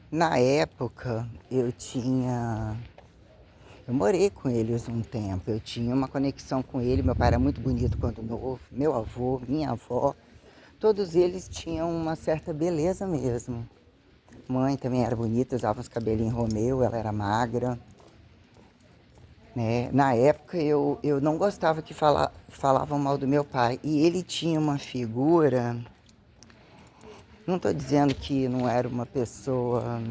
Na época, eu morei com eles um tempo, eu tinha uma conexão com ele, meu pai era muito bonito quando novo, meu avô, minha avó, todos eles tinham uma certa beleza mesmo. Mãe também era bonita, usava uns cabelinhos Romeu, ela era magra, né? Na época eu não gostava que falavam mal do meu pai, e ele tinha uma figura, não estou dizendo que não era uma pessoa,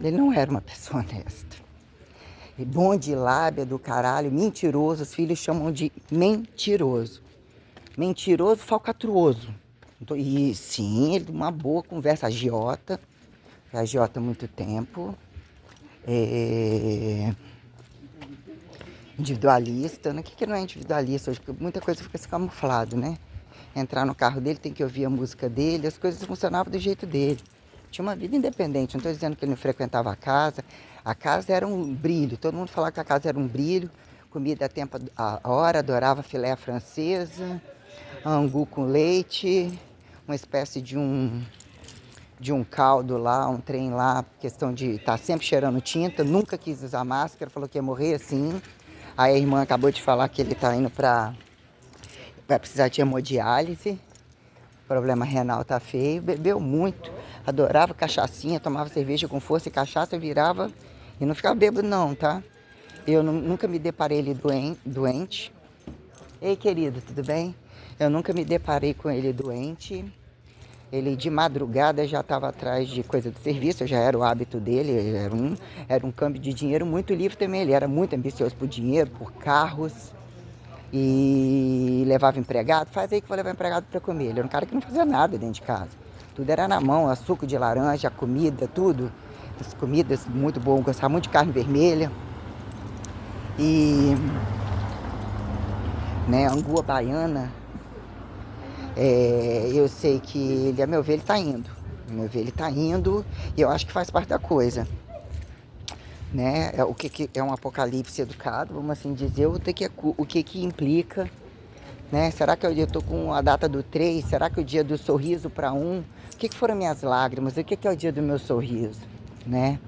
ele não era uma pessoa honesta. Bom de lábia do caralho, mentiroso, os filhos chamam de mentiroso. Mentiroso, falcatruoso. E sim, ele uma boa conversa, agiota há muito tempo. É, individualista, né? O que não é individualista hoje? Porque muita coisa fica se camuflado, né? Entrar no carro dele, tem que ouvir a música dele, as coisas funcionavam do jeito dele. Tinha uma vida independente, não estou dizendo que ele não frequentava a casa. A casa era um brilho, todo mundo falava que a casa era um brilho. Comida a tempo a hora, adorava filé francesa, angu com leite, uma espécie de um caldo lá, um trem lá, questão de estar sempre cheirando tinta, nunca quis usar máscara, falou que ia morrer assim. Aí a irmã acabou de falar que ele está indo vai precisar de hemodiálise, o problema renal tá feio, bebeu muito, adorava cachaçinha, tomava cerveja com força e cachaça, virava e não ficava bêbado não, tá? Eu nunca me deparei ele doente. Ei, querido, tudo bem? Eu nunca me deparei com ele doente. Ele de madrugada já estava atrás de coisa do serviço, já era o hábito dele, era um câmbio de dinheiro muito livre também. Ele era muito ambicioso por dinheiro, por carros e levava empregado. Faz aí que vou levar empregado para comer. Ele era um cara que não fazia nada dentro de casa. Tudo era na mão, suco de laranja, comida, tudo. As comidas muito boas, gostava muito de carne vermelha. E, né, angu baiana. Eu sei que ele, a meu ver, ele está indo. A meu ver, ele está indo e eu acho que faz parte da coisa. Né? O que é um apocalipse educado, vamos assim dizer, o que implica. Né? Será que eu estou com a data do 3? Será que é o dia do sorriso para um? O que foram minhas lágrimas? O que é o dia do meu sorriso? Né?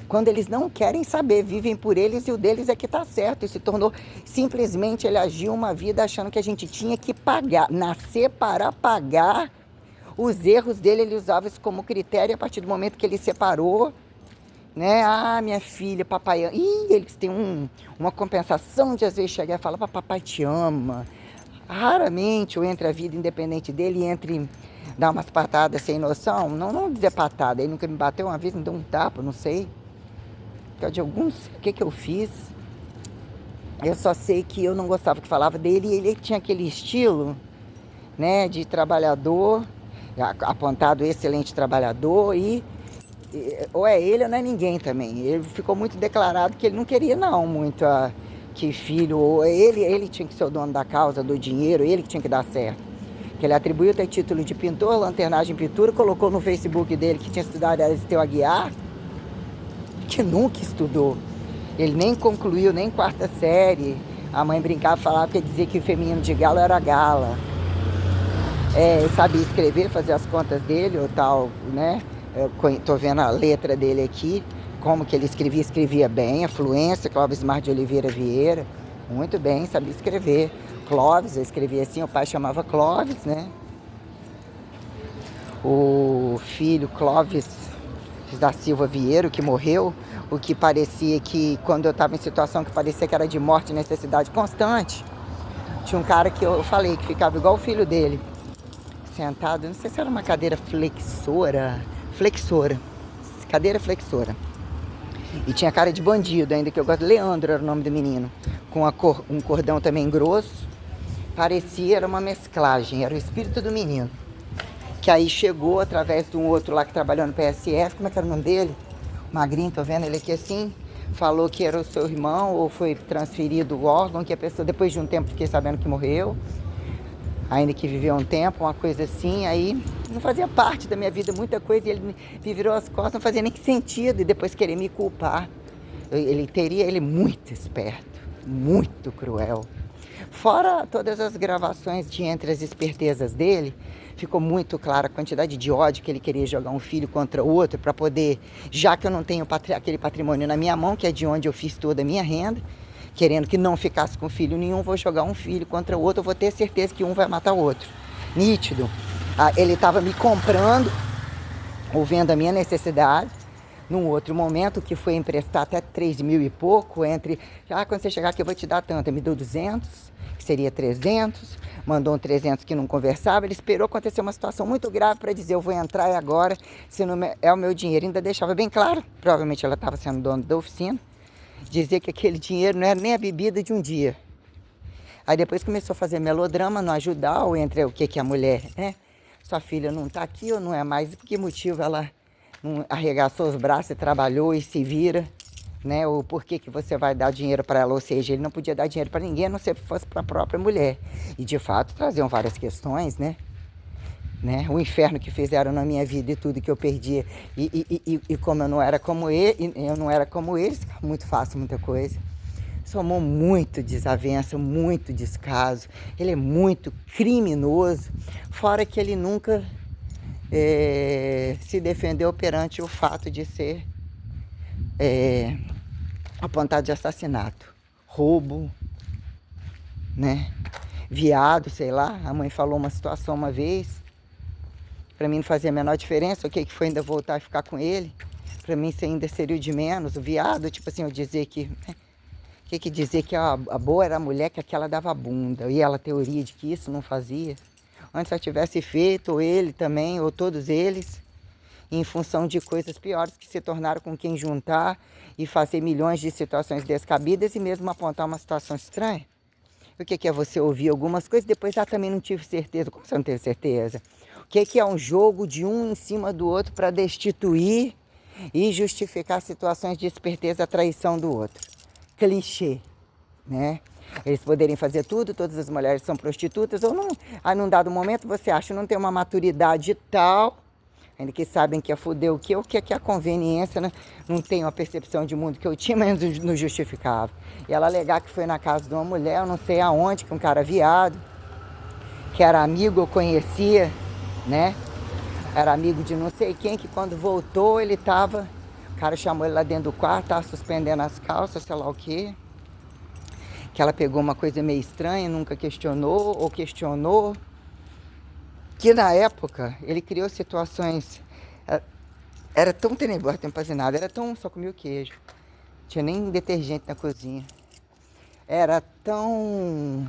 Quando eles não querem saber, vivem por eles e o deles é que está certo. E se tornou, simplesmente ele agiu uma vida achando que a gente tinha que pagar, nascer para pagar os erros dele. Ele usava isso como critério a partir do momento que ele separou, né? Ah, minha filha, papai ama. Ih, eles têm uma compensação de às vezes chegar e falar, papai te ama. Raramente eu entre a vida independente dele e entre dar umas patadas sem noção. Não dizer patada, ele nunca me bateu uma vez, me deu um tapa, não sei. De alguns, o que eu fiz? Eu só sei que eu não gostava que falava dele e ele tinha aquele estilo, né, de trabalhador, apontado excelente trabalhador e ou é ele ou não é ninguém também. Ele ficou muito declarado que ele não queria não muito que filho, ou ele tinha que ser o dono da causa, do dinheiro, ele que tinha que dar certo. Que ele atribuiu até título de pintor, lanternagem em pintura, colocou no Facebook dele que tinha estudado Aristeu Aguiar, que nunca estudou. Ele nem concluiu, nem quarta série. A mãe brincava, falava que dizia que o feminino de galo era gala. Ele sabia escrever, fazer as contas dele, ou tal, né? Tô vendo a letra dele aqui, como que ele escrevia bem, a fluência, Clóvis Mar de Oliveira Vieira, muito bem, sabia escrever. Clóvis, eu escrevia assim, o pai chamava Clóvis, né? O filho Clóvis da Silva Vieira, que morreu, o que parecia que, quando eu estava em situação que parecia que era de morte e necessidade constante, tinha um cara que eu falei que ficava igual o filho dele, sentado, não sei se era uma cadeira flexora, cadeira flexora. E tinha cara de bandido ainda, que eu gosto. Leandro era o nome do menino, com um cordão também grosso, parecia, era uma mesclagem, era o espírito do menino. Que aí chegou através de um outro lá que trabalhou no PSF, como é que era o nome dele? Magrinho, tô vendo ele aqui assim, falou que era o seu irmão, ou foi transferido o órgão, que a pessoa, depois de um tempo, fiquei sabendo que morreu, ainda que viveu um tempo, uma coisa assim, aí não fazia parte da minha vida muita coisa, e ele me virou as costas, não fazia nem sentido, e depois querer me culpar. Ele muito esperto, muito cruel. Fora todas as gravações de entre as espertezas dele, ficou muito clara a quantidade de ódio que ele queria jogar um filho contra o outro para poder, já que eu não tenho aquele patrimônio na minha mão, que é de onde eu fiz toda a minha renda, querendo que não ficasse com filho nenhum, vou jogar um filho contra o outro, eu vou ter certeza que um vai matar o outro. Nítido. Ele estava me comprando, ou vendo a minha necessidade, num outro momento, que foi emprestar até 3 mil e pouco, quando você chegar aqui eu vou te dar tanto, ele me deu 200, que seria 300, mandou um 300 que não conversava, ele esperou acontecer uma situação muito grave para dizer, eu vou entrar e agora, se não é o meu dinheiro, ainda deixava bem claro, provavelmente ela estava sendo dona da oficina, dizer que aquele dinheiro não era nem a bebida de um dia. Aí depois começou a fazer melodrama, não ajudar, ou entre o que a mulher, né? Sua filha não está aqui ou não é mais, por que motivo ela não arregaçou os braços e trabalhou e se vira, né? Ou por que você vai dar dinheiro para ela? Ou seja, ele não podia dar dinheiro para ninguém, a não ser que fosse para a própria mulher. E de fato traziam várias questões, né? O inferno que fizeram na minha vida e tudo que eu perdi. E como eu não era como eles, muito fácil muita coisa. Somou muito desavença, muito descaso. Ele é muito criminoso, fora que ele nunca se defendeu perante o fato de ser apontado de assassinato, roubo, né? Viado, sei lá. A mãe falou uma situação uma vez, para mim não fazia a menor diferença, o que foi ainda voltar e ficar com ele? Para mim isso ainda seria o de menos, o viado, tipo assim, eu dizer que... que dizer que a boa era a mulher que aquela dava bunda, e ela teoria de que isso não fazia. Antes ela tivesse feito, ou ele também, ou todos eles, em função de coisas piores que se tornaram com quem juntar e fazer milhões de situações descabidas e mesmo apontar uma situação estranha. O que é você ouvir algumas coisas, depois também não tive certeza. Como você não teve certeza? O que é um jogo de um em cima do outro para destituir e justificar situações de esperteza, a traição do outro? Clichê, né? Eles poderem fazer tudo, todas as mulheres são prostitutas, ou não, num dado momento você acha, não tem uma maturidade tal, ainda que sabem que é fuder o que é a conveniência, né? Não tem uma percepção de mundo que eu tinha, mas não justificava. E ela alegar que foi na casa de uma mulher, eu não sei aonde, que um cara viado, que era amigo, eu conhecia, né? Era amigo de não sei quem, que quando voltou ele tava... O cara chamou ele lá dentro do quarto, tava suspendendo as calças, sei lá o quê. Que ela pegou uma coisa meio estranha, nunca questionou, ou questionou. Que na época ele criou situações... Era tão tenebroso, tempo nada, era tão... Só comia o queijo. Tinha nem detergente na cozinha. Era tão...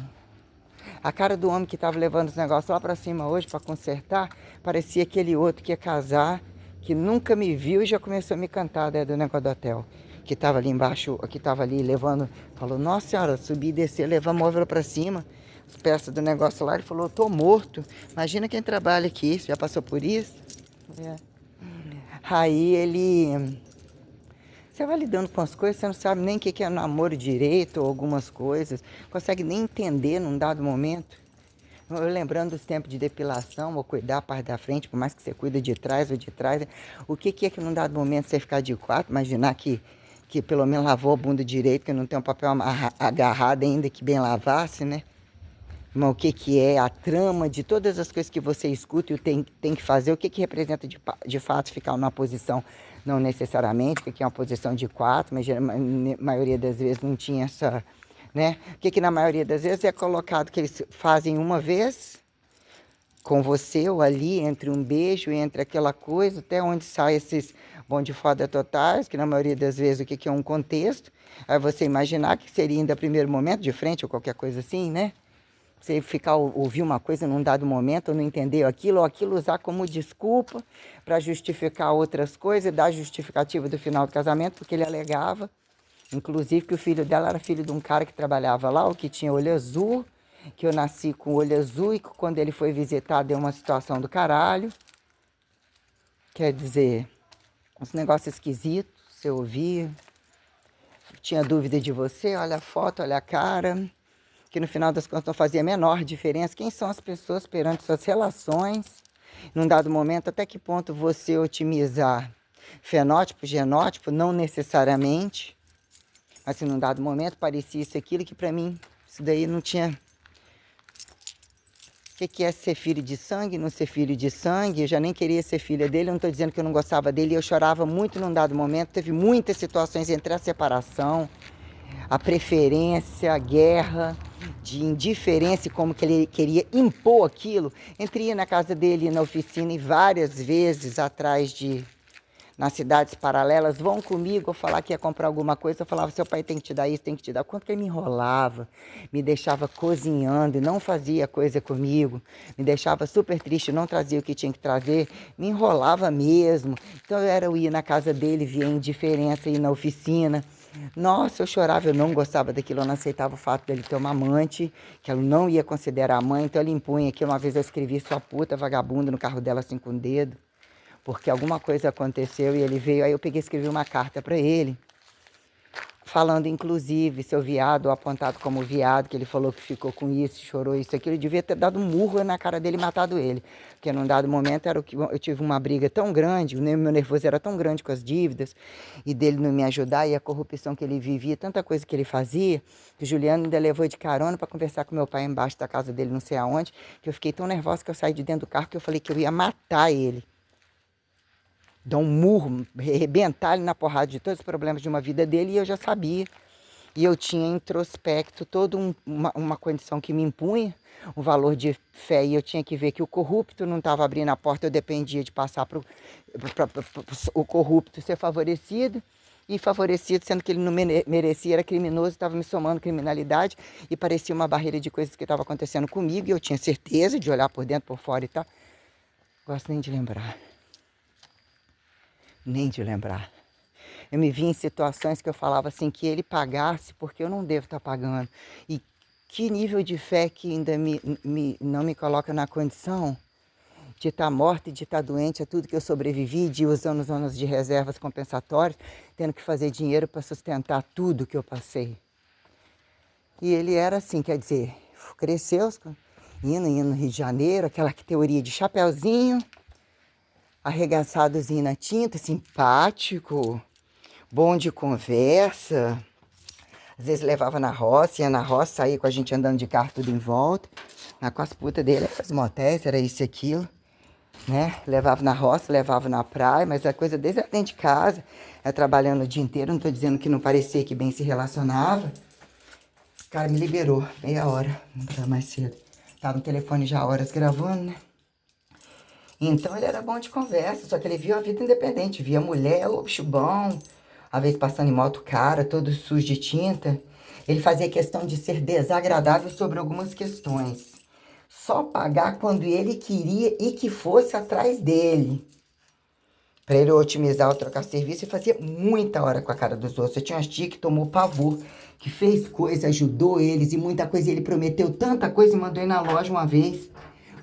A cara do homem que estava levando os negócios lá para cima hoje para consertar, parecia aquele outro que ia casar, que nunca me viu e já começou a me cantar, né, do negócio do hotel. Que estava ali embaixo, que estava ali levando, falou, nossa senhora, subi e descer, levar móvel para cima, as peças do negócio lá, ele falou, tô morto. Imagina quem trabalha aqui, já passou por isso? É. Aí ele... Você vai lidando com as coisas, você não sabe nem o que é namoro direito ou algumas coisas. Consegue nem entender num dado momento. Eu lembrando dos tempos de depilação, ou cuidar a parte da frente, por mais que você cuida de trás ou de trás. O que é que num dado momento você ficar de quatro, imaginar que pelo menos lavou a bunda direito, que não tem um papel agarrado ainda que bem lavasse, né? Mas o que é a trama de todas as coisas que você escuta e tem que fazer, o que representa de fato ficar numa posição, não necessariamente, porque é uma posição de quatro, mas a maioria das vezes não tinha essa, né? O que na maioria das vezes é colocado que eles fazem uma vez com você ou ali, entre um beijo e entre aquela coisa, até onde sai esses bom de foda totais, que na maioria das vezes o que é um contexto, aí você imaginar que seria ainda primeiro momento de frente ou qualquer coisa assim, né? Você ficar ouvir uma coisa num dado momento, ou não entender aquilo, ou aquilo usar como desculpa para justificar outras coisas, dar justificativa do final do casamento, porque ele alegava, inclusive, que o filho dela era filho de um cara que trabalhava lá, ou que tinha olho azul, que eu nasci com olho azul e que quando ele foi visitar deu uma situação do caralho. Quer dizer, uns negócios esquisitos, você ouvia, tinha dúvida de você, olha a foto, olha a cara... que no final das contas não fazia a menor diferença. Quem são as pessoas perante suas relações? Num dado momento, até que ponto você otimizar fenótipo, genótipo, não necessariamente, mas num dado momento parecia isso aquilo que para mim, isso daí não tinha que é ser filho de sangue, não ser filho de sangue. Eu já nem queria ser filha dele, eu não estou dizendo que eu não gostava dele. Eu chorava muito num dado momento, teve muitas situações entre a separação, a preferência, a guerra, de indiferença e como que ele queria impor aquilo. Entre ir na casa dele, na oficina, e várias vezes atrás de... nas cidades paralelas, vão comigo, eu falar que ia comprar alguma coisa, eu falava, seu pai tem que te dar isso, tem que te dar. Quanto que ele me enrolava, me deixava cozinhando e não fazia coisa comigo, me deixava super triste, não trazia o que tinha que trazer, me enrolava mesmo. Então eu ia na casa dele, via indiferença, ir na oficina. Nossa, eu chorava, eu não gostava daquilo, eu não aceitava o fato dele ter uma amante, que ela não ia considerar mãe, então ele impunha aquilo. Uma vez eu escrevi sua puta, vagabunda, no carro dela assim com o dedo, porque alguma coisa aconteceu e ele veio, aí eu peguei e escrevi uma carta para ele, falando inclusive seu viado, apontado como viado, que ele falou que ficou com isso, chorou isso, aquilo. Eu devia ter dado um murro na cara dele e matado ele, porque num dado momento era o que eu tive uma briga tão grande, o meu nervoso era tão grande com as dívidas, e dele não me ajudar, e a corrupção que ele vivia, tanta coisa que ele fazia, que o Juliano ainda levou de carona para conversar com meu pai embaixo da casa dele, não sei aonde, que eu fiquei tão nervosa que eu saí de dentro do carro, que eu falei que eu ia matar ele. Dar um murro, arrebentar ele na porrada de todos os problemas de uma vida dele, e eu já sabia. E eu tinha introspecto toda uma condição que me impunha, um valor de fé, e eu tinha que ver que o corrupto não estava abrindo a porta, eu dependia de passar para o corrupto ser favorecido, e favorecido, sendo que ele não merecia, era criminoso, estava me somando criminalidade, e parecia uma barreira de coisas que estavam acontecendo comigo, e eu tinha certeza de olhar por dentro, por fora e tal. Gosto nem de lembrar. Nem de lembrar. Eu me vi em situações que eu falava assim, que ele pagasse porque eu não devo estar pagando. E que nível de fé que ainda não me coloca na condição de estar morta e de estar doente, a tudo que eu sobrevivi, de ir usando os anos de reservas compensatórias, tendo que fazer dinheiro para sustentar tudo que eu passei. E ele era assim, quer dizer, cresceu, indo no Rio de Janeiro, aquela teoria de chapeuzinho, arregaçadozinho na tinta, simpático, bom de conversa. Às vezes levava na roça, ia na roça, saía com a gente andando de carro tudo em volta. Com as putas dele, era os motéis, era isso e aquilo, né? Levava na roça, levava na praia, mas a coisa desde dentro de casa, trabalhando o dia inteiro, não tô dizendo que não parecia que bem se relacionava. O cara me liberou, meia hora, não era mais cedo. Tava no telefone já horas gravando, né? Então ele era bom de conversa, só que ele via a vida independente, via mulher, ô bicho bom, às vezes passando em moto cara, todo sujo de tinta. Ele fazia questão de ser desagradável sobre algumas questões. Só pagar quando ele queria e que fosse atrás dele. Para ele otimizar ou trocar serviço, ele fazia muita hora com a cara dos outros. Eu tinha umas tia que tomou pavor, que fez coisa, ajudou eles e muita coisa. Ele prometeu tanta coisa e mandou ir na loja uma vez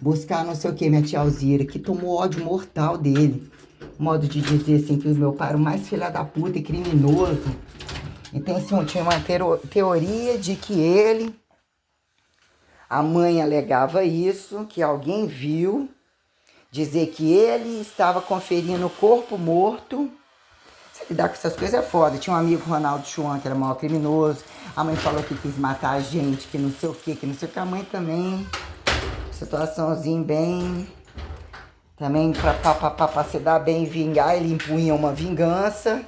buscar não sei o que, minha tia Alzira, que tomou ódio mortal dele. Modo de dizer assim, que o meu pai era o mais filha da puta e criminoso. Então, assim, tinha uma teoria de que ele, a mãe alegava isso, que alguém viu, dizer que ele estava conferindo o corpo morto. Se lidar com essas coisas é foda. Tinha um amigo, Ronaldo Chuan, que era o maior criminoso. A mãe falou que quis matar a gente, que não sei o que não sei o que. A mãe também... situaçãozinha bem, também para se dar bem e vingar, ele impunha uma vingança,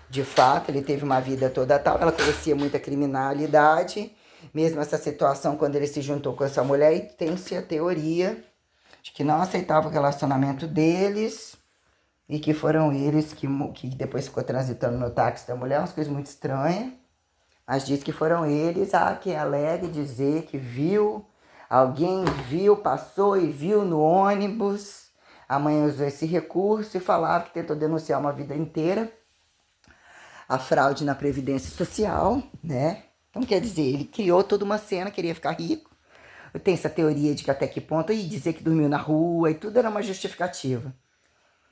de fato, ele teve uma vida toda tal, ela conhecia muita criminalidade, mesmo essa situação, quando ele se juntou com essa mulher, e tem-se a teoria de que não aceitava o relacionamento deles, e que foram eles que depois ficou transitando no táxi da mulher, umas coisas muito estranhas, mas diz que foram eles a que alega dizer que viu. Alguém viu, passou e viu no ônibus. A mãe usou esse recurso e falava que tentou denunciar uma vida inteira a fraude na Previdência Social, né? Então, quer dizer, ele criou toda uma cena, queria ficar rico. Tem essa teoria de que até que ponto, e dizer que dormiu na rua, e tudo era uma justificativa.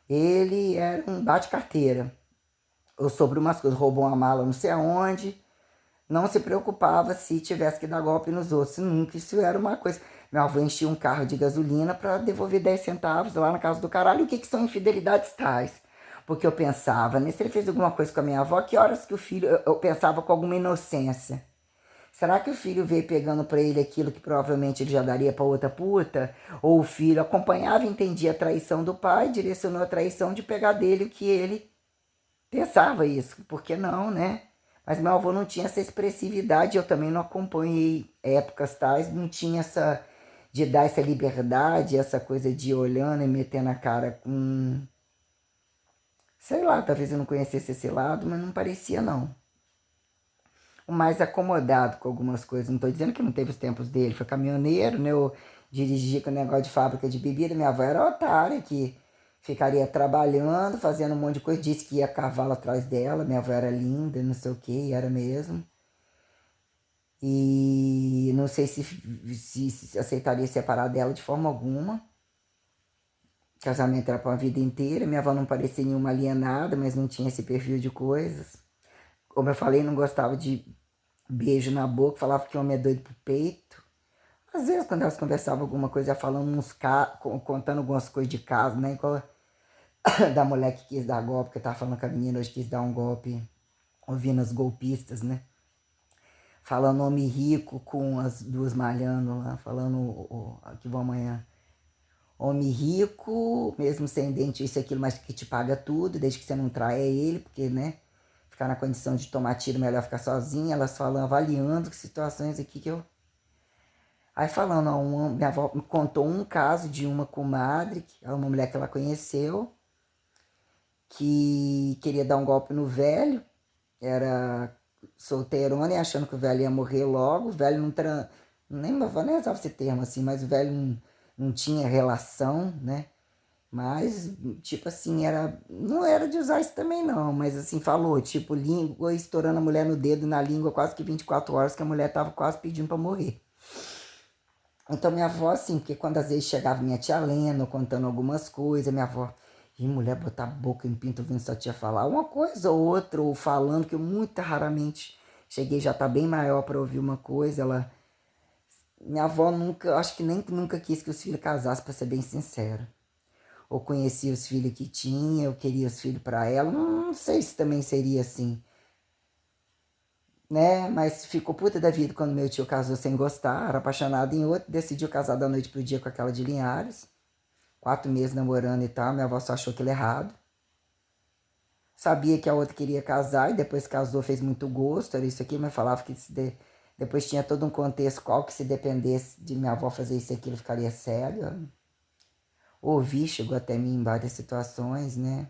Ele era um bate-carteira. Ou sobre umas coisas, roubou uma mala não sei aonde. Não se preocupava se tivesse que dar golpe nos outros. Nunca, isso era uma coisa. Meu avô enchia um carro de gasolina para devolver 10 centavos lá na casa do caralho. O que são infidelidades tais? Porque eu pensava, né? Se ele fez alguma coisa com a minha avó, que horas que o filho... Eu pensava com alguma inocência. Será que o filho veio pegando pra ele aquilo que provavelmente ele já daria pra outra puta? Ou o filho acompanhava e entendia a traição do pai, direcionou a traição de pegar dele o que ele pensava isso? Por que não, né? Mas meu avô não tinha essa expressividade, eu também não acompanhei épocas tais, não tinha essa de dar essa liberdade, essa coisa de ir olhando e metendo a cara com. Sei lá, talvez eu não conhecesse esse lado, mas não parecia não. O mais acomodado com algumas coisas. Não estou dizendo que não teve os tempos dele, foi caminhoneiro, né? Eu dirigia com o negócio de fábrica de bebida, minha avó era otária, que ficaria trabalhando, fazendo um monte de coisa, disse que ia a cavalo atrás dela, minha avó era linda, não sei o que, era mesmo. E não sei se aceitaria separar dela de forma alguma. Casamento era para a vida inteira. Minha avó não parecia nenhuma alienada, mas não tinha esse perfil de coisas. Como eu falei, não gostava de beijo na boca, falava que homem é doido pro peito. Às vezes, quando elas conversavam alguma coisa, falando contando algumas coisas de casa, né? Igual da mulher que quis dar golpe, que eu tava falando com a menina hoje, quis dar um golpe, ouvindo as golpistas, né? Falando homem rico com as duas malhando lá, falando que vão amanhã. Homem rico, mesmo sem dente, isso e aquilo, mas que te paga tudo, desde que você não traia ele, porque, né? Ficar na condição de tomar tiro, melhor ficar sozinha. Elas falam, avaliando que situações aqui que eu. Aí falando, minha avó me contou um caso de uma comadre, que é uma mulher que ela conheceu, que queria dar um golpe no velho, era solteirona e achando que o velho ia morrer logo, o velho não nem vou nem usar esse termo assim, mas o velho não tinha relação, né? Mas, tipo assim, não era de usar isso também não, mas assim, falou, tipo, língua estourando a mulher no dedo na língua quase que 24 horas, que a mulher tava quase pedindo pra morrer. Então minha avó, assim, porque quando às vezes chegava minha tia Lena contando algumas coisas, minha avó, e mulher botar a boca em pinto ouvindo sua tia falar uma coisa ou outra, ou falando, que eu muito raramente cheguei, já tá bem maior para ouvir uma coisa, minha avó nunca, acho que nem nunca quis que os filhos casassem, para ser bem sincero. Ou conhecia os filhos que tinha, eu queria os filhos para ela, não sei se também seria assim, né? Mas ficou puta da vida quando meu tio casou sem gostar, era apaixonado em outro, decidiu casar da noite pro dia com aquela de Linhares. 4 meses namorando e tal, minha avó só achou aquilo errado. Sabia que a outra queria casar e depois casou, fez muito gosto, era isso aqui, mas falava que depois tinha todo um contexto qual que se dependesse de minha avó fazer isso e aquilo ficaria sério. Ouvi, chegou até mim em várias situações, né?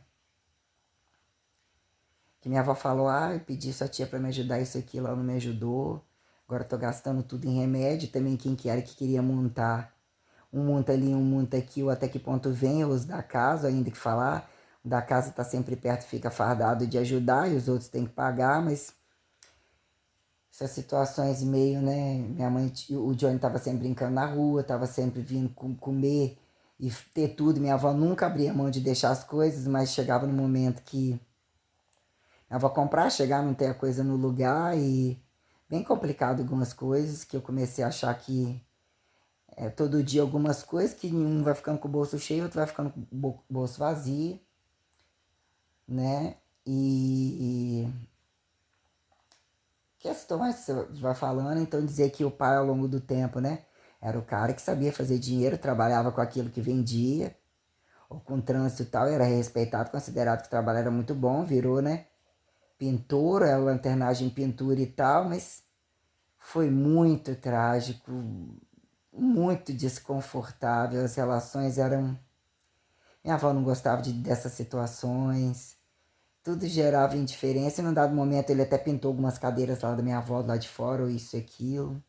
Que minha avó falou, eu pedi sua tia para me ajudar isso aqui, ela não me ajudou. Agora tô gastando tudo em remédio, também quem que era que queria montar um monta ali, um monta aqui, ou até que ponto vem os da casa, ainda que falar, o da casa tá sempre perto, fica fardado de ajudar, e os outros têm que pagar, mas essas situações meio, né, minha mãe, o Johnny tava sempre brincando na rua, tava sempre vindo comer e ter tudo, minha avó nunca abria mão de deixar as coisas, mas chegava no momento que minha avó comprar, chegar, não ter a coisa no lugar, e bem complicado algumas coisas, que eu comecei a achar que todo dia algumas coisas, que um vai ficando com o bolso cheio, outro vai ficando com o bolso vazio, né? E questões que você vai falando, então dizer que o pai ao longo do tempo, né? Era o cara que sabia fazer dinheiro, trabalhava com aquilo que vendia, ou com trânsito e tal, era respeitado, considerado que o trabalho era muito bom, virou, né? Pintor, é lanternagem em pintura e tal, mas foi muito trágico, muito desconfortável, as relações eram. Minha avó não gostava dessas situações. Tudo gerava indiferença. E num dado momento ele até pintou algumas cadeiras lá da minha avó, lá de fora, ou isso e aquilo.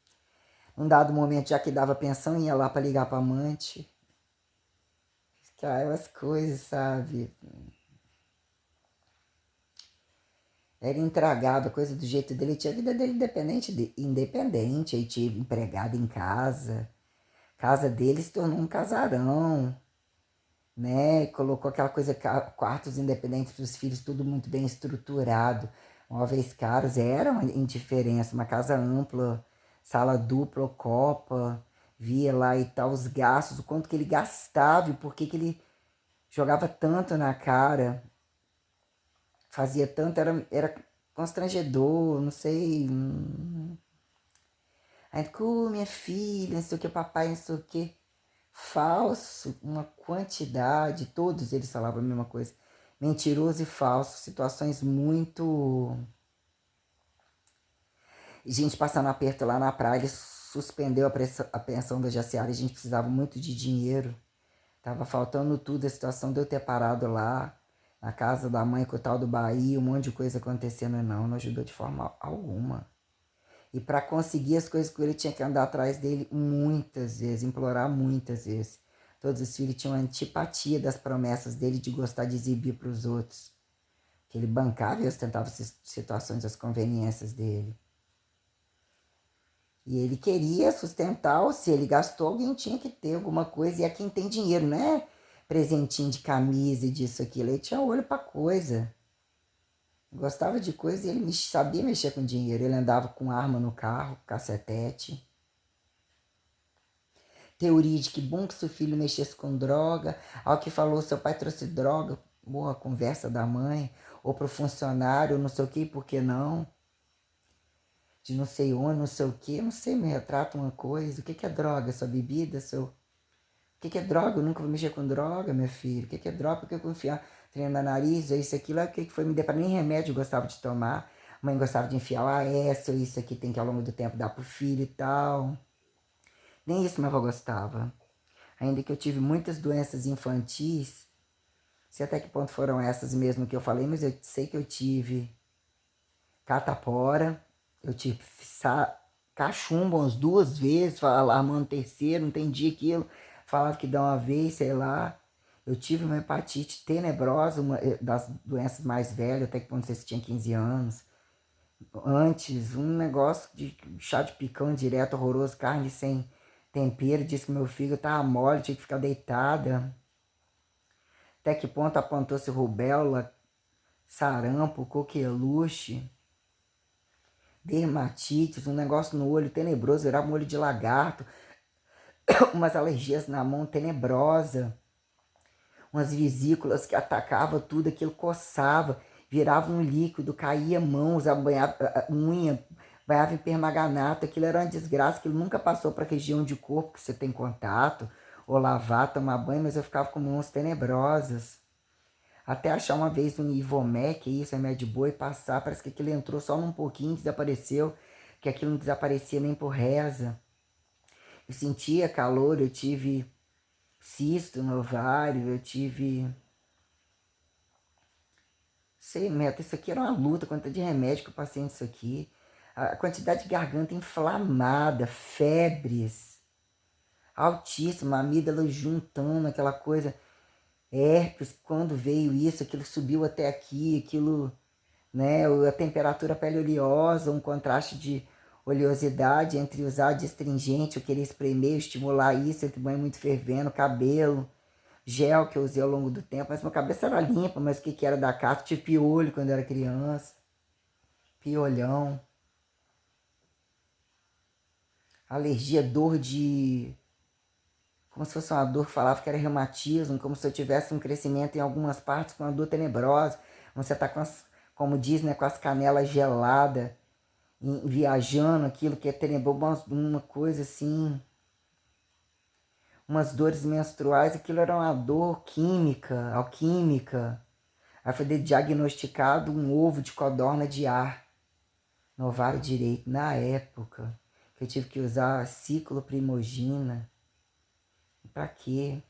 Num dado momento, já que dava pensão, ia lá para ligar para amante. Caiu as coisas, sabe? Era intragável, coisa do jeito dele. Ele tinha a vida dele independente. Aí tinha empregado em casa. Casa dele se tornou um casarão, né? Colocou aquela coisa, quartos independentes para os filhos, tudo muito bem estruturado, móveis caros, era uma indiferença, uma casa ampla, sala dupla, copa, via lá e tal os gastos, o quanto que ele gastava e por que que ele jogava tanto na cara, fazia tanto, era constrangedor, não sei, Aí, minha filha, não sei o que, papai, não sei o que. Falso, uma quantidade, todos eles falavam a mesma coisa. Mentiroso e falso, situações muito. Gente passando aperto lá na praia, ele suspendeu a pensão da Jaciara, a gente precisava muito de dinheiro. Tava faltando tudo, a situação de eu ter parado lá, na casa da mãe com o tal do Bahia, um monte de coisa acontecendo, não ajudou de forma alguma. E para conseguir as coisas com ele, tinha que andar atrás dele muitas vezes, implorar muitas vezes. Todos os filhos tinham antipatia das promessas dele de gostar de exibir para os outros. Que ele bancava e ostentava as situações, as conveniências dele. E ele queria sustentar, se ele gastou, alguém tinha que ter alguma coisa. E é quem tem dinheiro, não é presentinho de camisa e disso, aquilo. Ele tinha olho para coisa. Gostava de coisa e ele sabia mexer com dinheiro. Ele andava com arma no carro, cacetete. Teoria de que bom que seu filho mexesse com droga. Ao que falou, seu pai trouxe droga. Boa conversa da mãe. Ou pro funcionário, não sei o que, por que não? De não sei onde, não sei o que. Eu não sei, me retrata uma coisa. O que é droga? Sua bebida? Seu... O que é droga? Eu nunca vou mexer com droga, meu filho. O que é droga? Porque eu confiar treinando na nariz, isso, aquilo. O que foi me deparar? Nem remédio eu gostava de tomar. A mãe gostava de enfiar, essa ou isso aqui tem que ao longo do tempo dar pro filho e tal. Nem isso minha avó gostava. Ainda que eu tive muitas doenças infantis, sei até que ponto foram essas mesmo que eu falei, mas eu sei que eu tive catapora, eu tive cachumba umas 2 vezes, falava mano, terceiro, não entendi aquilo, falava que dá uma vez, sei lá. Eu tive uma hepatite tenebrosa, uma das doenças mais velhas, até que quando você tinha 15 anos. Antes, um negócio de chá de picão direto, horroroso, carne sem tempero, disse que meu fígado tava mole, tinha que ficar deitada. Até que ponto apontou-se rubéola, sarampo, coqueluche, dermatites, um negócio no olho tenebroso, virava um olho de lagarto, umas alergias na mão tenebrosa, umas vesículas que atacavam tudo, aquilo coçava, virava um líquido, caía mãos, banhava, unha, banhava em permanganato, aquilo era uma desgraça, aquilo nunca passou para a região de corpo que você tem contato, ou lavar, tomar banho, mas eu ficava com mãos tenebrosas. Até achar uma vez um Ivomec, isso, remédio boi, passar, parece que aquilo entrou só num pouquinho, desapareceu, que aquilo não desaparecia nem por reza. Eu sentia calor, eu tive cisto no ovário, eu tive... Sei, meta, isso aqui era uma luta, quantidade de remédio que eu passei nisso aqui. A quantidade de garganta inflamada, febres, altíssima, amígdala juntando aquela coisa. Herpes, quando veio isso, aquilo subiu até aqui, aquilo, né, a temperatura pele oleosa, um contraste de oleosidade entre usar de astringente, eu queria espremer, estimular isso, entre banho muito fervendo, cabelo, gel que eu usei ao longo do tempo, mas minha cabeça era limpa, mas o que era da casa? Tive piolho quando eu era criança, piolhão, alergia, dor de... como se fosse uma dor que falava que era reumatismo, como se eu tivesse um crescimento em algumas partes com uma dor tenebrosa. Você está com as, como diz, né, com as canelas geladas, viajando, aquilo que é tenebroso, uma coisa assim, umas dores menstruais, aquilo era uma dor química, alquímica. Aí foi diagnosticado um ovo de codorna de ar no ovário direito, na época, que eu tive que usar cicloprimogina. Pra quê?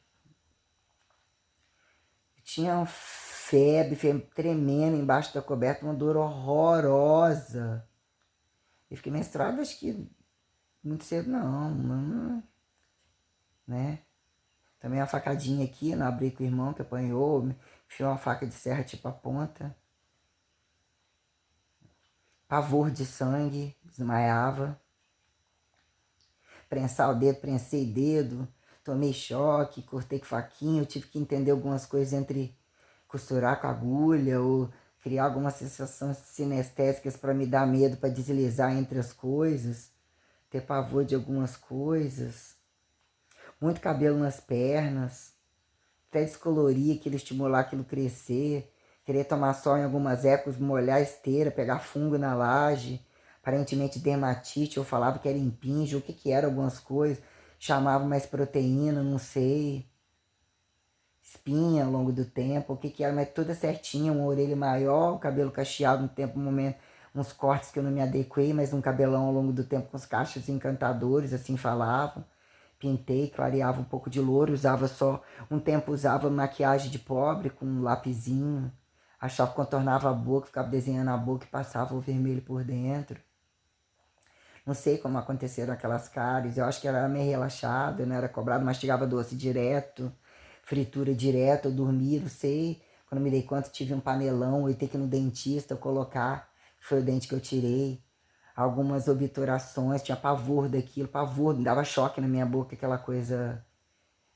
Tinha uma febre tremendo embaixo da coberta, uma dor horrorosa. Eu fiquei menstruada, acho que muito cedo não, né? Também uma facadinha aqui, não abri com o irmão que apanhou, enfiou uma faca de serra tipo a ponta. Pavor de sangue, desmaiava. Prensar o dedo, prensei dedo, tomei choque, cortei com faquinha, eu tive que entender algumas coisas entre costurar com agulha ou criar algumas sensações sinestésicas para me dar medo, para deslizar entre as coisas, ter pavor de algumas coisas, muito cabelo nas pernas, até descolorir aquilo, estimular aquilo crescer, querer tomar sol em algumas épocas, molhar a esteira, pegar fungo na laje, aparentemente dermatite, eu falava que era impinge, o que que era algumas coisas, chamava mais proteína, não sei, espinha ao longo do tempo, o que que era, mas tudo certinho, uma orelha maior, o cabelo cacheado no tempo, um momento, uns cortes que eu não me adequei, mas um cabelão ao longo do tempo com os cachos encantadores, assim falavam. Pintei, clareava um pouco de louro, usava só, um tempo usava maquiagem de pobre com um lapisinho, achava que contornava a boca, ficava desenhando a boca e passava o vermelho por dentro. Não sei como aconteceram aquelas cáries, eu acho que era meio relaxado, eu não era cobrado, mastigava doce direto, fritura direto, eu dormia, não sei. Quando me dei conta, tive um panelão, eu ia ter que ir no dentista colocar, foi o dente que eu tirei. Algumas obturações, tinha pavor daquilo, pavor, me dava choque na minha boca, aquela coisa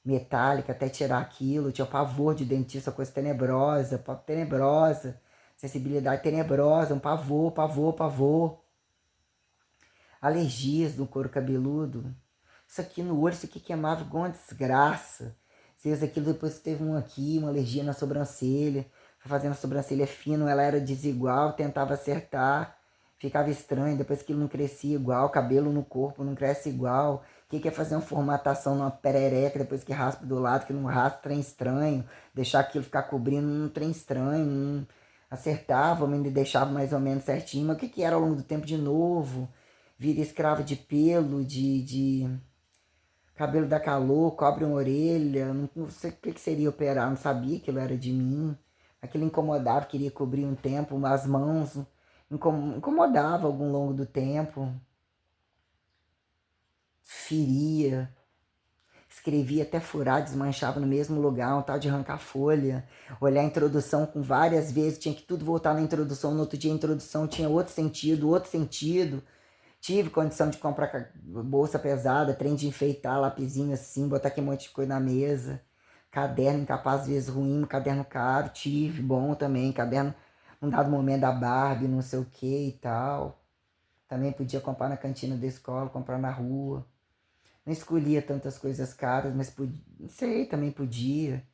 metálica, até tirar aquilo, tinha pavor de dentista, coisa tenebrosa, tenebrosa, sensibilidade tenebrosa, um pavor, pavor, pavor. Alergias no couro cabeludo. Isso aqui no olho, isso aqui queimava igual uma desgraça. Às vezes aquilo depois teve um aqui, uma alergia na sobrancelha. Foi fazendo a sobrancelha fina, ela era desigual, tentava acertar. Ficava estranho, depois aquilo não crescia igual, cabelo no corpo não cresce igual. O que é fazer uma formatação numa perereca, depois que raspa do lado, que não raspa, trem estranho. Deixar aquilo ficar cobrindo um trem estranho, não acertava, me deixava mais ou menos certinho. Mas o que era ao longo do tempo de novo? Vira escravo de pelo, de cabelo dá calor, cobre uma orelha, não sei o que seria operar, não sabia que aquilo era de mim. Aquilo incomodava, queria cobrir um tempo, as mãos, incomodava algum longo do tempo, feria, escrevia até furar, desmanchava no mesmo lugar, um tal de arrancar folha, olhar a introdução com várias vezes, tinha que tudo voltar na introdução, no outro dia a introdução tinha outro sentido, outro sentido. Tive condição de comprar bolsa pesada, trem de enfeitar, lapisinho assim, botar aquele monte de coisa na mesa. Caderno incapaz, às vezes ruim, caderno caro, tive, bom também, caderno, um dado momento da Barbie, não sei o que e tal. Também podia comprar na cantina da escola, comprar na rua. Não escolhia tantas coisas caras, mas podia, não sei, também podia.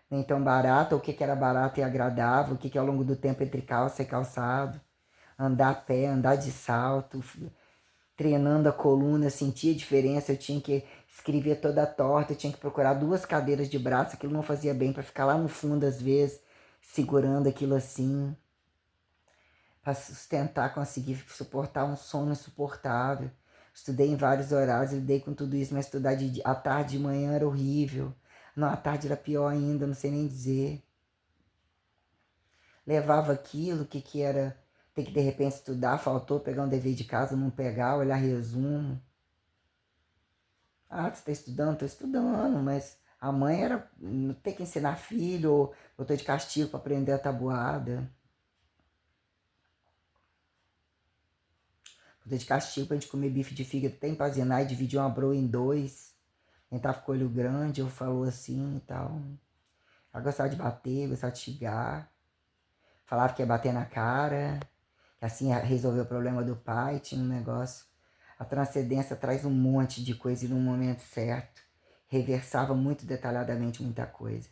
Nem tão barato, o que que era barato e agradável, o que que ao longo do tempo entre calça e calçado. Andar a pé, andar de salto, treinando a coluna, eu sentia a diferença, eu tinha que escrever toda torta, eu tinha que procurar duas cadeiras de braço, aquilo não fazia bem, para ficar lá no fundo às vezes, segurando aquilo assim, para sustentar, conseguir suportar um sono insuportável. Estudei em vários horários, lidei com tudo isso, mas estudar à tarde de manhã era horrível. Não, à tarde era pior ainda, não sei nem dizer. Levava aquilo, que era ter que de repente estudar, faltou pegar um dever de casa, não pegar, olhar resumo. Ah, você está estudando? Estou estudando, mas a mãe era ter que ensinar filho, ou eu estou de castigo para aprender a tabuada. Eu tô de castigo para a gente comer bife de fígado até empazinar e dividir uma broa em dois. Quem tava com o olho grande, eu falou assim e tal. Ela gostava de bater, gostava de xingar. Falava que ia bater na cara, que assim ia resolver o problema do pai, tinha um negócio. A transcendência traz um monte de coisa e no momento certo. Reversava muito detalhadamente muita coisa.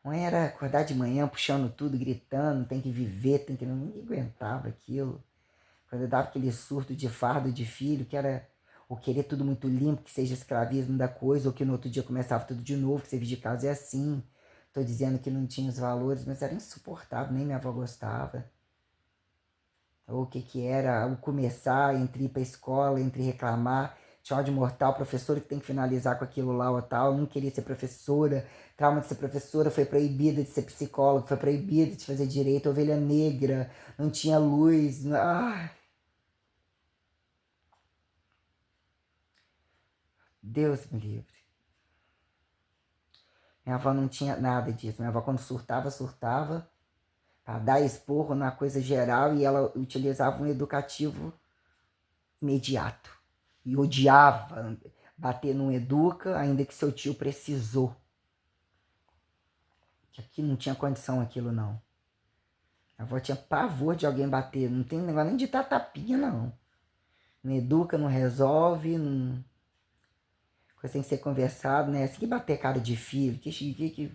Mãe era acordar de manhã puxando tudo, gritando, tem que viver, tem que... Ninguém aguentava aquilo. Quando eu dava aquele surto de fardo de filho, que era o querer tudo muito limpo, que seja escravismo da coisa, ou que no outro dia começava tudo de novo, que serviço de casa é assim. Tô dizendo que não tinha os valores, mas era insuportável, nem minha avó gostava. Ou o que que era o começar, entre ir pra escola, entre reclamar, chamar de mortal, professora que tem que finalizar com aquilo lá ou tal, não queria ser professora, trauma de ser professora, foi proibida de ser psicóloga, foi proibida de fazer direito, ovelha negra, não tinha luz, Deus me livre. Minha avó não tinha nada disso, minha avó quando surtava, surtava, para dar esporro na coisa geral e ela utilizava um educativo imediato. E odiava bater num educa, ainda que seu tio precisou. Que aqui não tinha condição aquilo não. A avó tinha pavor de alguém bater, não tem negócio nem de dar tapinha não. Não educa, não resolve, não... Coisa tem que ser conversado, né? Assim que bater cara de filho, que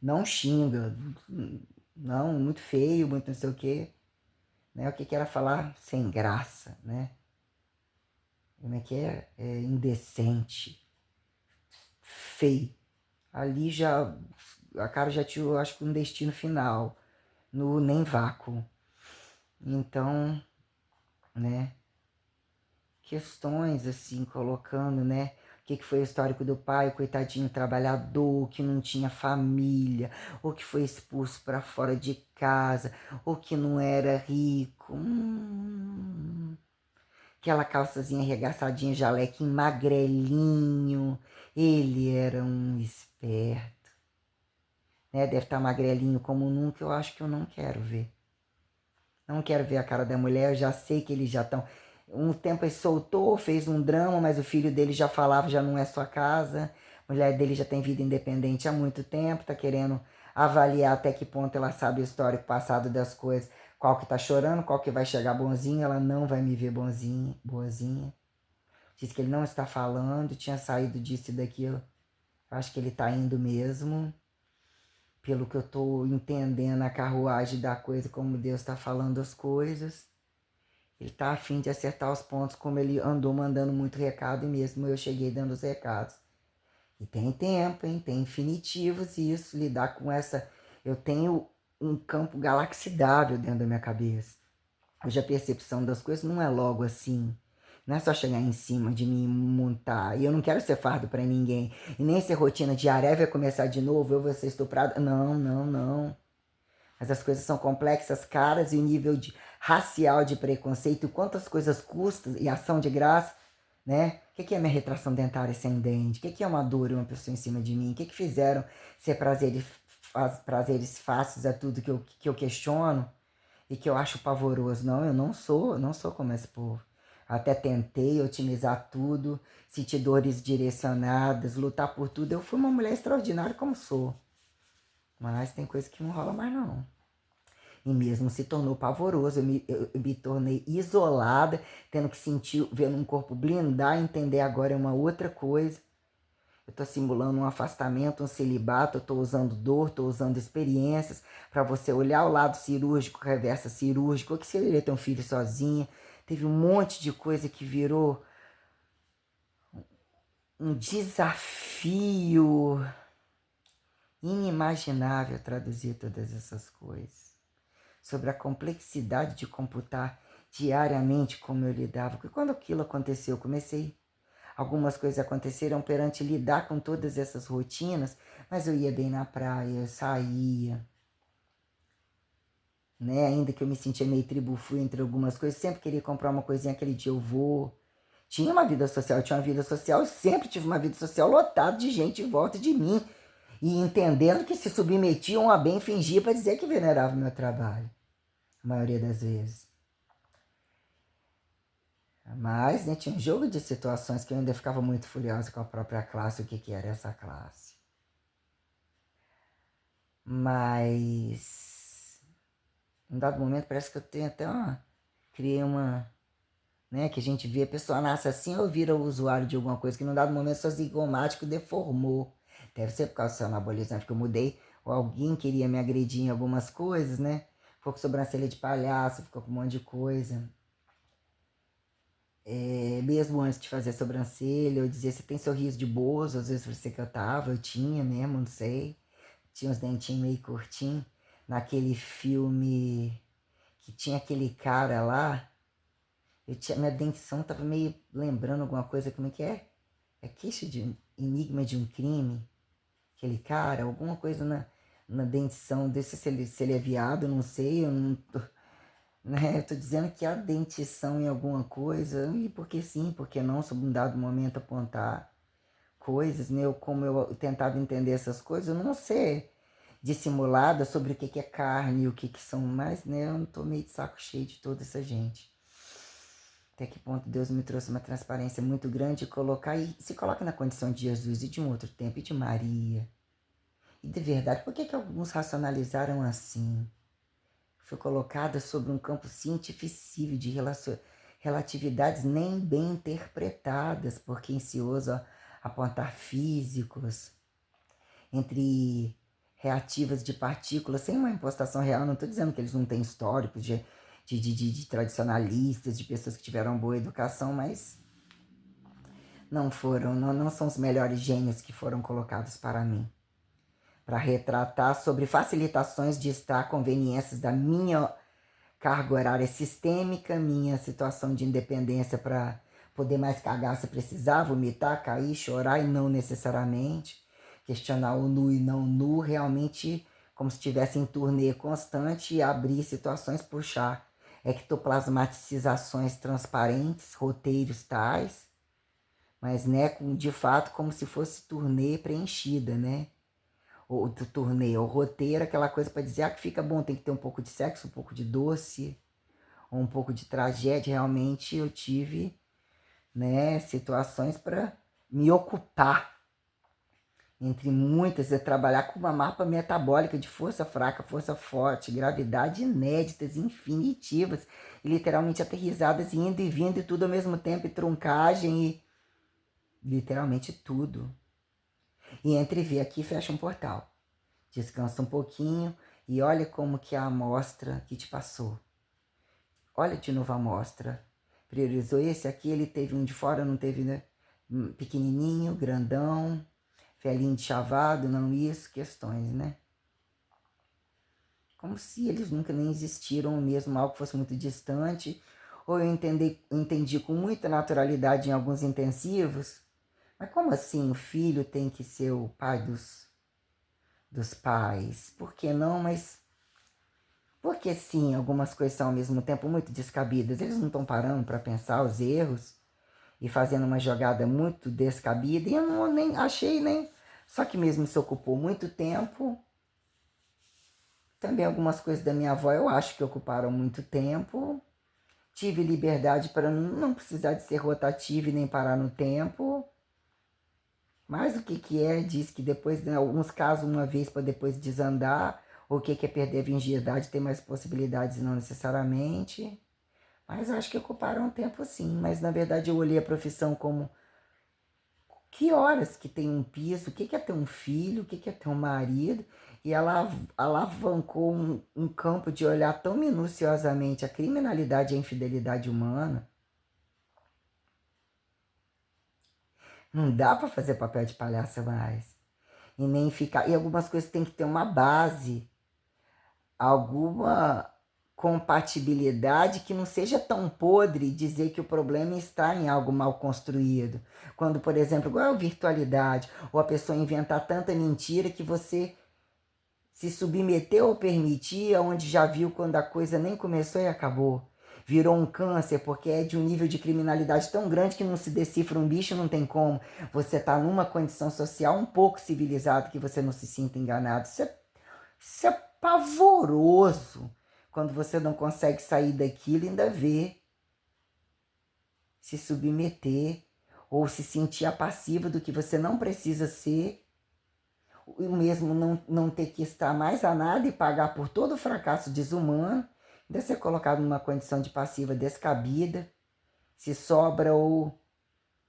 não xinga, não, muito feio, muito não sei o quê. né? O que era falar sem graça, né? Como é que é? É indecente, feio. Ali já, a cara já tinha, eu acho que um destino final, no nem vácuo. Então, né? Questões assim, colocando, né? O que foi o histórico do pai, o coitadinho trabalhador, que não tinha família, ou que foi expulso para fora de casa, ou que não era rico. Aquela calçazinha arregaçadinha, jalequinho magrelinho. Ele era um esperto, né? Deve estar magrelinho como nunca, eu acho que eu não quero ver. Não quero ver a cara da mulher, eu já sei que eles já estão. Um tempo ele soltou, fez um drama, mas o filho dele já falava, já não é sua casa. A mulher dele já tem vida independente há muito tempo, tá querendo avaliar até que ponto ela sabe o histórico passado das coisas. Qual que tá chorando, qual que vai chegar bonzinho, ela não vai me ver bonzinha, boazinha. Diz que ele não está falando, tinha saído disso e daquilo. Acho que ele tá indo mesmo. Pelo que eu tô entendendo a carruagem da coisa, como Deus está falando as coisas. Ele tá afim de acertar os pontos, como ele andou mandando muito recado e mesmo eu cheguei dando os recados. E tem tempo, hein? Tem infinitivos e isso, lidar com essa... Eu tenho um campo galaxidável dentro da minha cabeça. Hoje a percepção das coisas não é logo assim. Não é só chegar em cima de mim e montar. E eu não quero ser fardo para ninguém. E nem ser rotina diária, vai começar de novo, eu vou ser estuprado. Não, não, não. Mas as coisas são complexas, caras, e o nível de racial de preconceito, quantas coisas custam e ação de graça, né? O que é minha retração dentária sem dente? O que é uma dor e uma pessoa em cima de mim? O que fizeram ser prazeres fáceis a tudo que eu questiono e que eu acho pavoroso? Não, eu não sou como esse povo. Até tentei otimizar tudo, sentir dores direcionadas, lutar por tudo. Eu fui uma mulher extraordinária como sou. Mas tem coisa que não rola mais não. E mesmo se tornou pavoroso, eu me tornei isolada, tendo que sentir, vendo um corpo blindar, entender agora é uma outra coisa. Eu estou simulando um afastamento, um celibato, eu estou usando dor, estou usando experiências para você olhar o lado cirúrgico, reversa cirúrgico, o que seria ter um filho sozinha. Teve um monte de coisa que virou um desafio inimaginável traduzir todas essas coisas. Sobre a complexidade de computar diariamente como eu lidava. Porque quando aquilo aconteceu, eu comecei. Algumas coisas aconteceram perante lidar com todas essas rotinas, mas eu ia bem na praia, eu saía. Né? Ainda que eu me sentia meio tribo-fui entre algumas coisas, sempre queria comprar uma coisinha, aquele dia eu vou. Tinha uma vida social, tinha uma vida social, eu sempre tive uma vida social lotada de gente em volta de mim. E entendendo que se submetiam a bem, fingia para dizer que venerava o meu trabalho. A maioria das vezes. Mas né, tinha um jogo de situações que eu ainda ficava muito furiosa com a própria classe, o que era essa classe. Mas, em dado momento, parece que eu tenho até uma... Criei uma... Né, que a gente vê, a pessoa nasce assim ou vira usuário de alguma coisa, que num dado momento seu zigomático deformou. Deve ser por causa do seu anabolizante, que eu mudei, ou alguém queria me agredir em algumas coisas, né? Ficou com sobrancelha de palhaço, ficou com um monte de coisa. Mesmo antes de fazer a sobrancelha, eu dizia, você tem sorriso de bozo, às vezes você que eu tinha mesmo, não sei. Tinha uns dentinhos meio curtinhos. Naquele filme que tinha aquele cara lá, minha dentição tava meio lembrando alguma coisa, como é que é? É queixa de enigma de um crime, aquele cara, alguma coisa na dentição, desse se ele é viado, não sei, eu não tô, né? Eu tô dizendo que há dentição em alguma coisa, e porque sim, porque não, sob um dado momento apontar coisas, né? Como eu tentava entender essas coisas, eu não sei dissimulada sobre o que é carne e o que são mais, né? Eu não tô meio de saco cheio de toda essa gente. Até que ponto Deus me trouxe uma transparência muito grande de colocar e se coloca na condição de Jesus e de um outro tempo e de Maria. E de verdade, por que alguns racionalizaram assim? Foi colocada sobre um campo cientificível de relatividades nem bem interpretadas, por quem se ousa apontar físicos entre reativas de partículas, sem uma impostação real. Não estou dizendo que eles não têm histórico de de tradicionalistas, de pessoas que tiveram boa educação, mas não são os melhores gênios que foram colocados para mim. Para retratar sobre facilitações de estar, conveniências da minha carga horária sistêmica, minha situação de independência para poder mais cagar se precisar, vomitar, cair, chorar e não necessariamente. Questionar o nu e não nu, realmente como se estivesse em turnê constante e abrir situações, puxar ectoplasmatizações transparentes, roteiros tais, mas né, de fato como se fosse turnê preenchida, né? O turnê, o roteiro, aquela coisa para dizer que fica bom, tem que ter um pouco de sexo, um pouco de doce, ou um pouco de tragédia. Realmente eu tive, né, situações para me ocupar, entre muitas, é trabalhar com uma mapa metabólica de força fraca, força forte, gravidade inéditas, infinitivas, e literalmente aterrizadas, indo e vindo, e tudo ao mesmo tempo, e truncagem, e literalmente tudo. E entrever aqui fecha um portal. Descansa um pouquinho e olha como que a amostra que te passou. Olha de novo a amostra. Priorizou esse aqui, ele teve um de fora, não teve, né? Pequenininho, grandão, velhinho de chavado, não isso, questões, né? Como se eles nunca nem existiram mesmo, algo que fosse muito distante. Ou eu entendi com muita naturalidade em alguns intensivos. Mas como assim o filho tem que ser o pai dos pais? Por que não? Mas porque sim, algumas coisas são ao mesmo tempo muito descabidas. Eles não estão parando para pensar os erros e fazendo uma jogada muito descabida. E eu não nem achei nem. Só que mesmo se ocupou muito tempo. Também algumas coisas da minha avó eu acho que ocuparam muito tempo. Tive liberdade para não precisar de ser rotativa e nem parar no tempo. Mas o que é, diz que depois, em alguns casos, uma vez para depois desandar. O que é perder a virgindade, ter mais possibilidades, não necessariamente. Mas acho que ocuparam um tempo sim. Mas na verdade eu olhei a profissão como que horas que tem um piso, o que é ter um filho, o que é ter um marido. E ela alavancou um campo de olhar tão minuciosamente a criminalidade e a infidelidade humana. Não dá para fazer papel de palhaça mais. E nem ficar. E algumas coisas tem que ter uma base, alguma compatibilidade que não seja tão podre dizer que o problema está em algo mal construído. Quando, por exemplo, igual a virtualidade, ou a pessoa inventar tanta mentira que você se submeteu ou permitir, onde já viu quando a coisa nem começou e acabou. Virou um câncer porque é de um nível de criminalidade tão grande que não se decifra um bicho, não tem como. Você está numa condição social um pouco civilizada que você não se sinta enganado. Isso é pavoroso quando você não consegue sair daquilo e ainda ver se submeter ou se sentir a passiva do que você não precisa ser, e mesmo não ter que estar mais a nada e pagar por todo o fracasso desumano, ainda ser colocado numa condição de passiva descabida, se sobra ou... O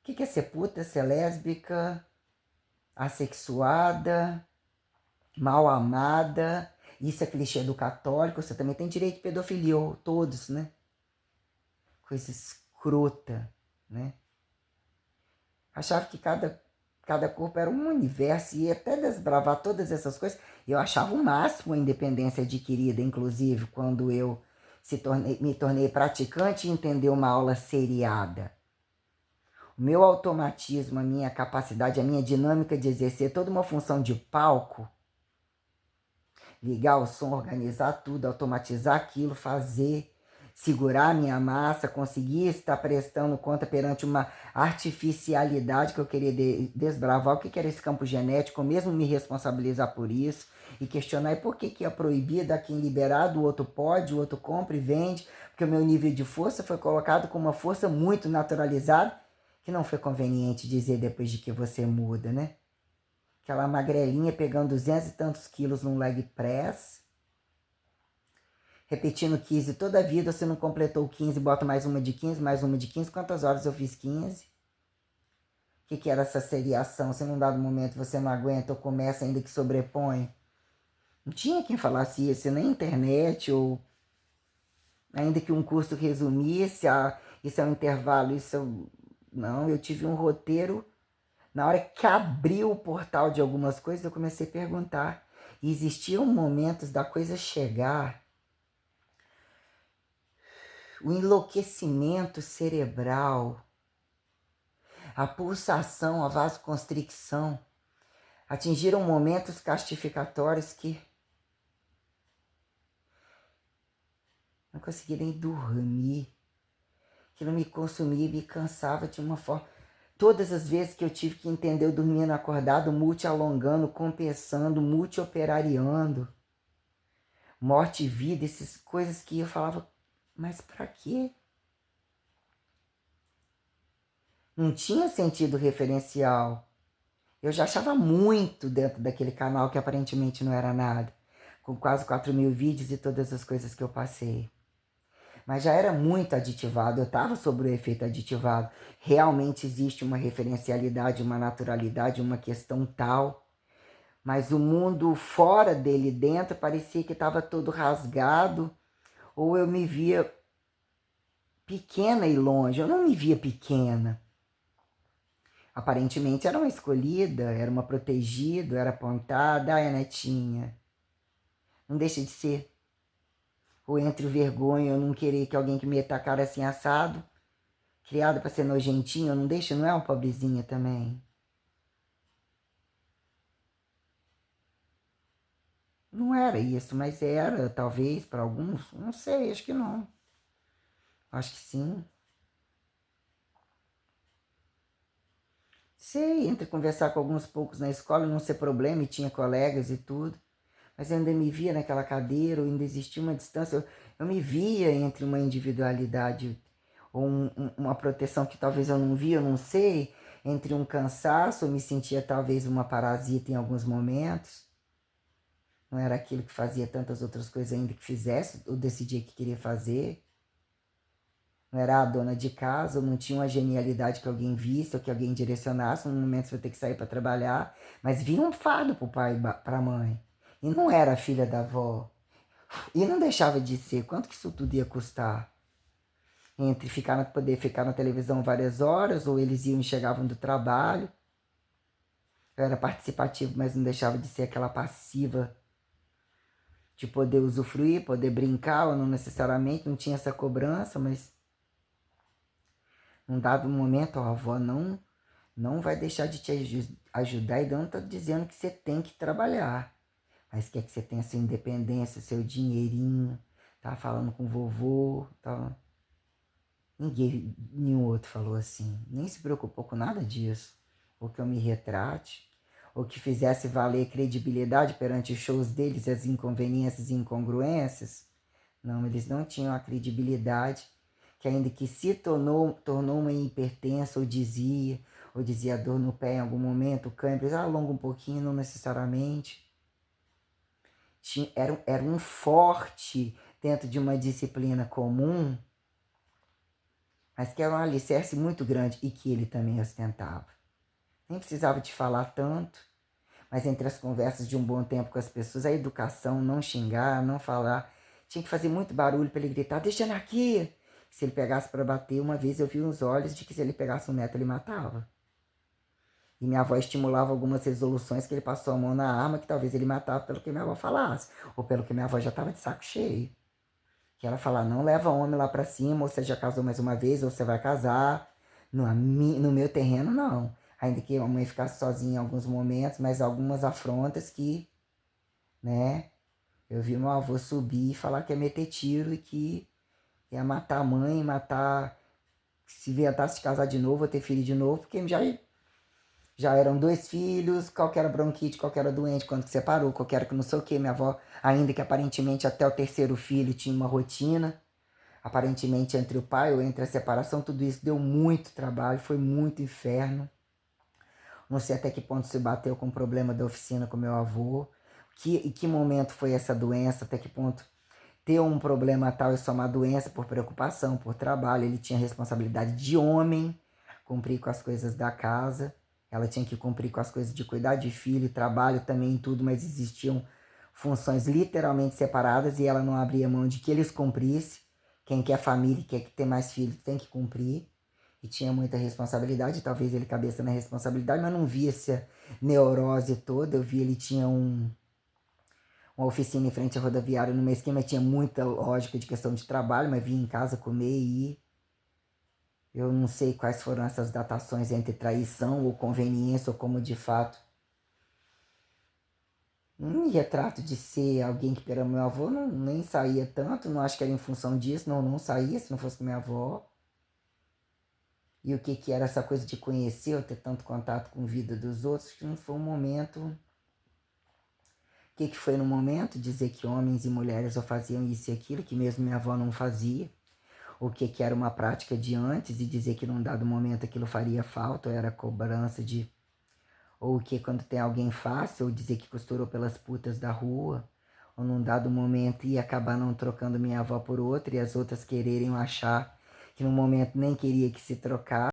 que é ser puta, ser lésbica, assexuada, mal amada? Isso é clichê do católico, você também tem direito de pedofilia, todos, né? Coisa escrota, né? Achava que cada corpo era um universo e até desbravar todas essas coisas. Eu achava o máximo a independência adquirida, inclusive, quando eu me tornei praticante e entender uma aula seriada. O meu automatismo, a minha capacidade, a minha dinâmica de exercer toda uma função de palco, ligar o som, organizar tudo, automatizar aquilo, fazer, segurar a minha massa, conseguir estar prestando conta perante uma artificialidade que eu queria desbravar, o que era esse campo genético, mesmo me responsabilizar por isso e questionar por que é proibido, a quem liberado, o outro pode, o outro compra e vende, porque o meu nível de força foi colocado como uma força muito naturalizada, que não foi conveniente dizer depois de que você muda, né? Aquela magrelinha pegando 200 e tantos quilos num leg press, repetindo 15 toda a vida, você não completou 15, bota mais uma de 15, mais uma de 15, quantas horas eu fiz 15? O que era essa seriação? Se num dado momento você não aguenta ou começa ainda que sobrepõe? Não tinha quem falasse isso, nem internet ou... ainda que um curso resumisse, isso é um intervalo, não, eu tive um roteiro. Na hora que abriu o portal de algumas coisas, eu comecei a perguntar. E existiam momentos da coisa chegar, o enlouquecimento cerebral, a pulsação, a vasoconstricção, atingiram momentos castificatórios que não conseguia nem dormir. Aquilo me consumia e me cansava de uma forma. Todas as vezes que eu tive que entender, eu dormindo acordado, multi-alongando, compensando, multi-operariando. Morte e vida, essas coisas que eu falava, mas pra quê? Não tinha sentido referencial. Eu já achava muito dentro daquele canal que aparentemente não era nada. Com quase 4.000 vídeos e todas as coisas que eu passei. Mas já era muito aditivado, eu estava sobre o efeito aditivado. Realmente existe uma referencialidade, uma naturalidade, uma questão tal. Mas o mundo fora dele, dentro, parecia que estava todo rasgado. Ou eu me via pequena e longe. Eu não me via pequena. Aparentemente era uma escolhida, era uma protegida, era apontada. Ai, a netinha. Não deixa de ser. Ou entre o vergonha, eu não querer que alguém que me atacar assim assado, criada para ser nojentinho, eu não deixo, não é uma pobrezinha também. Não era isso, mas era, talvez, para alguns, não sei, acho que não. Acho que sim. Sei, entre conversar com alguns poucos na escola não ser problema, e tinha colegas e tudo. Mas eu ainda me via naquela cadeira, ou ainda existia uma distância. Eu me via entre uma individualidade ou uma proteção que talvez eu não via, eu não sei, entre um cansaço, eu me sentia talvez uma parasita em alguns momentos. Não era aquilo que fazia tantas outras coisas ainda que fizesse, ou decidia que queria fazer. Não era a dona de casa, ou não tinha uma genialidade que alguém visse, ou que alguém direcionasse, no momento você vai ter que sair para trabalhar. Mas vinha um fardo para o pai e para a mãe. E não era a filha da avó. E não deixava de ser. Quanto que isso tudo ia custar? Entre poder ficar na televisão várias horas, ou eles iam e chegavam do trabalho. Eu era participativo, mas não deixava de ser aquela passiva de poder usufruir, poder brincar, ou não necessariamente, não tinha essa cobrança, mas num dado momento, a avó não vai deixar de te ajudar e não está dizendo que você tem que trabalhar, mas quer que você tenha sua independência, seu dinheirinho, tá falando com o vovô, tá? Ninguém, nenhum outro falou assim, nem se preocupou com nada disso, ou que eu me retrate, ou que fizesse valer credibilidade perante os shows deles, as inconveniências e incongruências. Não, eles não tinham a credibilidade que ainda que se tornou uma hipertensa, ou dizia dor no pé em algum momento, câimbras, alonga um pouquinho, não necessariamente. Era um forte dentro de uma disciplina comum, mas que era um alicerce muito grande e que ele também ostentava. Nem precisava te falar tanto, mas entre as conversas de um bom tempo com as pessoas, a educação, não xingar, não falar, tinha que fazer muito barulho para ele gritar, deixa ele aqui. Se ele pegasse para bater, uma vez eu vi uns olhos de que se ele pegasse um neto, ele matava. E minha avó estimulava algumas resoluções que ele passou a mão na arma, que talvez ele matava pelo que minha avó falasse, ou pelo que minha avó já estava de saco cheio. Que ela falava, não leva homem lá para cima, ou você já casou mais uma vez, ou você vai casar. No meu terreno, não. Ainda que a mãe ficasse sozinha em alguns momentos, mas algumas afrontas que, né? Eu vi meu avô subir e falar que ia meter tiro e que ia matar a mãe, matar. Se inventasse de casar de novo, ou ter filho de novo, porque já eram 2 filhos, qual que era bronquite, qual que era doente, quando que separou, qual que era que não sei o que. Minha avó, ainda que aparentemente até o terceiro filho tinha uma rotina, aparentemente entre o pai ou entre a separação, tudo isso deu muito trabalho, foi muito inferno. Não sei até que ponto se bateu com o problema da oficina com meu avô. Em que momento foi essa doença, até que ponto ter um problema tal e só uma doença por preocupação, por trabalho. Ele tinha responsabilidade de homem, cumprir com as coisas da casa. Ela tinha que cumprir com as coisas de cuidar de filho, trabalho também, tudo, mas existiam funções literalmente separadas e ela não abria mão de que eles cumprissem, quem quer família e quer ter mais filhos tem que cumprir. E tinha muita responsabilidade, talvez ele cabeça na responsabilidade, mas não via essa neurose toda. Eu vi ele tinha uma oficina em frente à rodoviária no mês que mas tinha muita lógica de questão de trabalho, mas vinha em casa comer e ir. Eu não sei quais foram essas datações entre traição ou conveniência, ou como de fato. Um retrato de ser alguém que pelo meu avô não, nem saía tanto, não acho que era em função disso, não saía se não fosse com minha avó. E o que que era essa coisa de conhecer, ou ter tanto contato com a vida dos outros, que não foi um momento. O que foi no momento? Dizer que homens e mulheres só faziam isso e aquilo, que mesmo minha avó não fazia. O que que era uma prática de antes e dizer que num dado momento aquilo faria falta, ou era cobrança de. Ou que quando tem alguém fácil, ou dizer que costurou pelas putas da rua, ou num dado momento ia acabar não trocando minha avó por outra e as outras quererem achar que no momento nem queria que se trocasse.